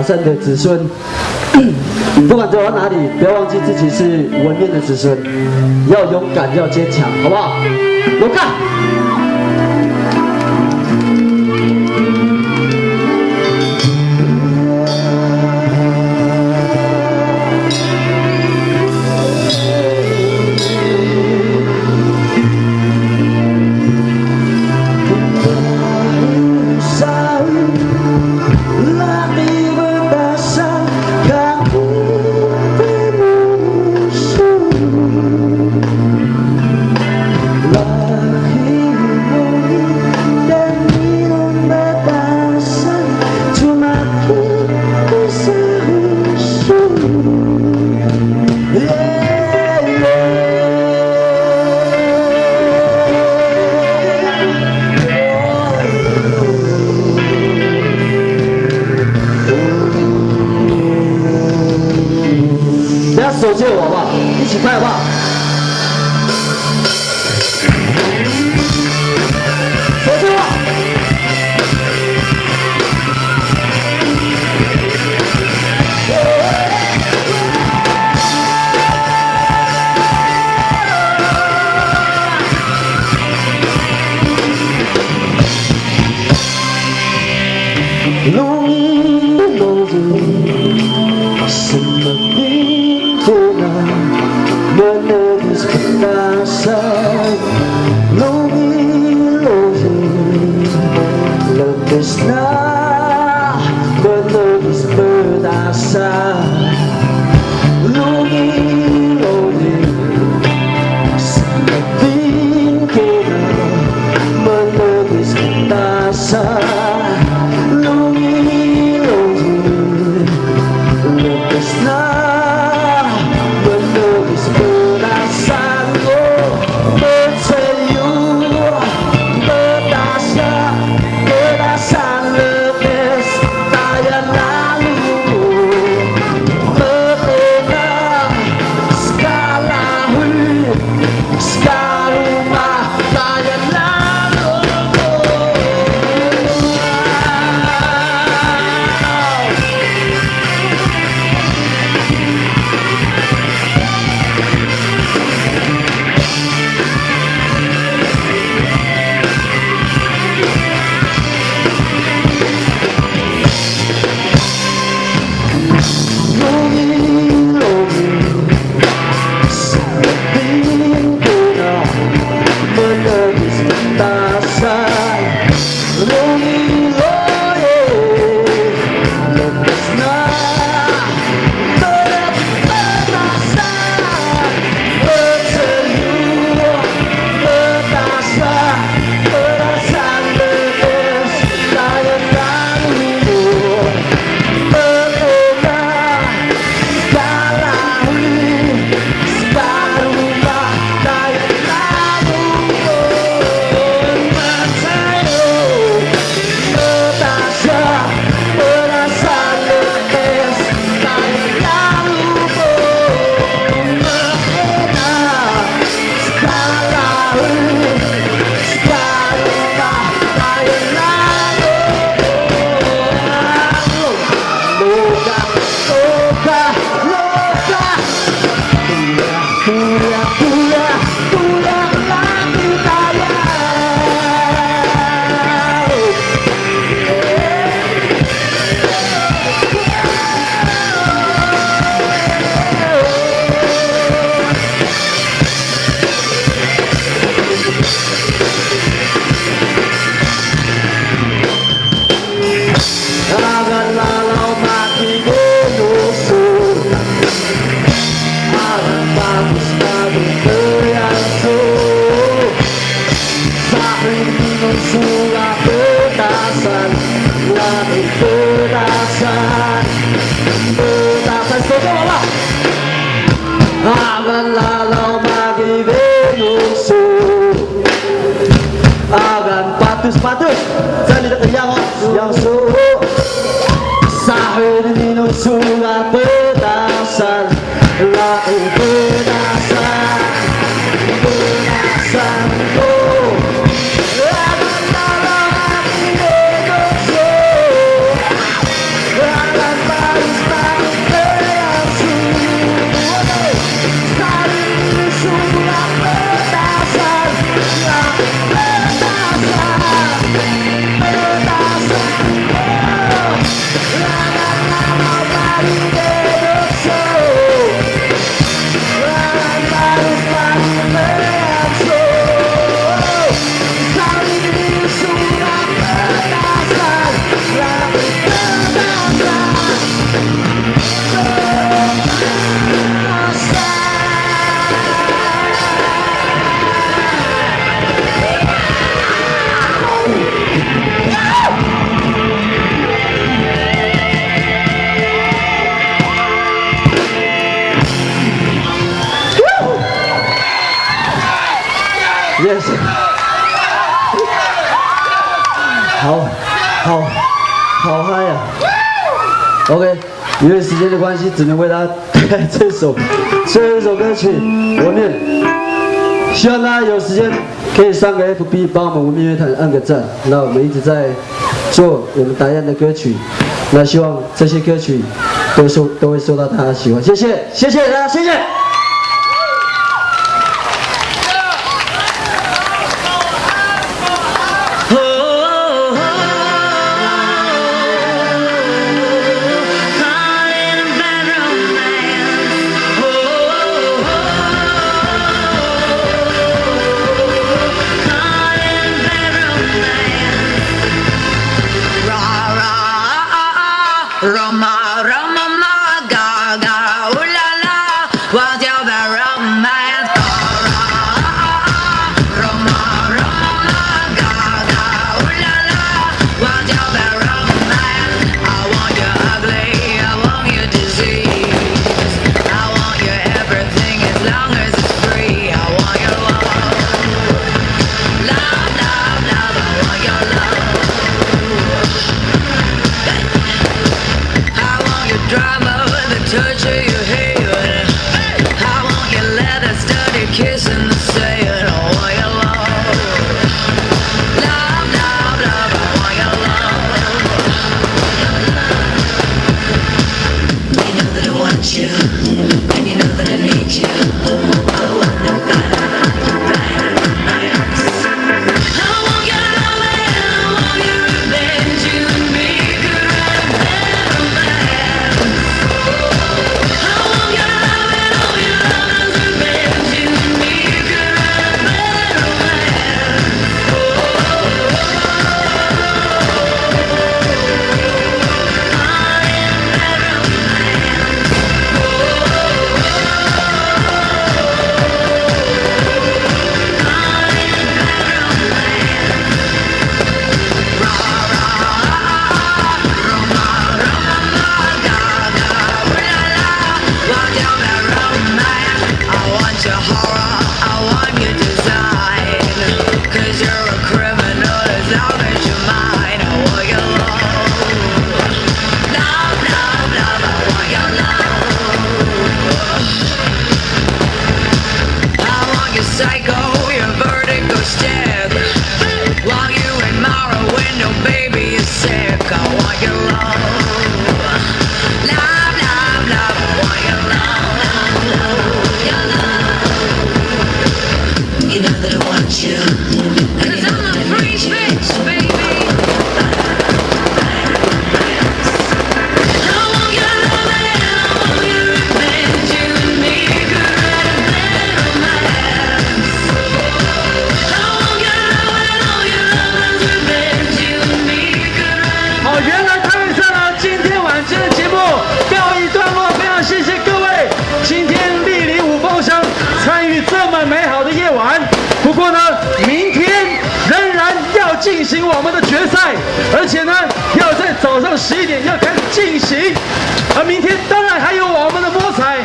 善的子孙，不管走到哪里，不要忘记自己是文面的子孙，要勇敢，要坚强，好不好？勇敢！手借我好不好？一起拍好不好？手借我。Menangis petasan, logi-logi lepaslah menangis petasan, logi-logi semakin kena menangis petasan, logi-logi lepaslah. Akan lalau bagi Venusu, akan patus-patus jadi yang suruh sahur minum surat petasan, lalu petasan, petasan oh. Akan lalau bagi Venusu, akan Yes， 好嗨呀 ！OK， 因为时间的关系，只能为大家带来这首最后一首歌曲《文面》。希望大家有时间可以上个 FB 帮我们文面乐团按个赞。那我们一直在做我们达彦的歌曲，那希望这些歌曲都会受到大家喜欢。谢谢大家，谢谢。Roma, Roma, ma, ga, ga, ooh la la, what's your bad romance? Roma, Roma, ma, ga, ga, ooh la la, what's your bad romance? I want you ugly, I want you disease, I want you everything as long as it's free. I want your love, love, love, love, I want your love. Drama, the touch of your hair. I want your leather studded kiss in the sand. I want your love, love, love, love. I want your love. You know that I want you, and you know that I need you. I want nobody. Psycho, your vertigo step. While you admire a window, baby, you're sick. I want your love, love, love, love. I want your love, your love. You know that I want you, 'cause I'm a free bitch, baby.美好的夜晚，不过呢，明天仍然要进行我们的决赛，而且呢，要在早上11点要开始进行，而明天当然还有我们的摸彩。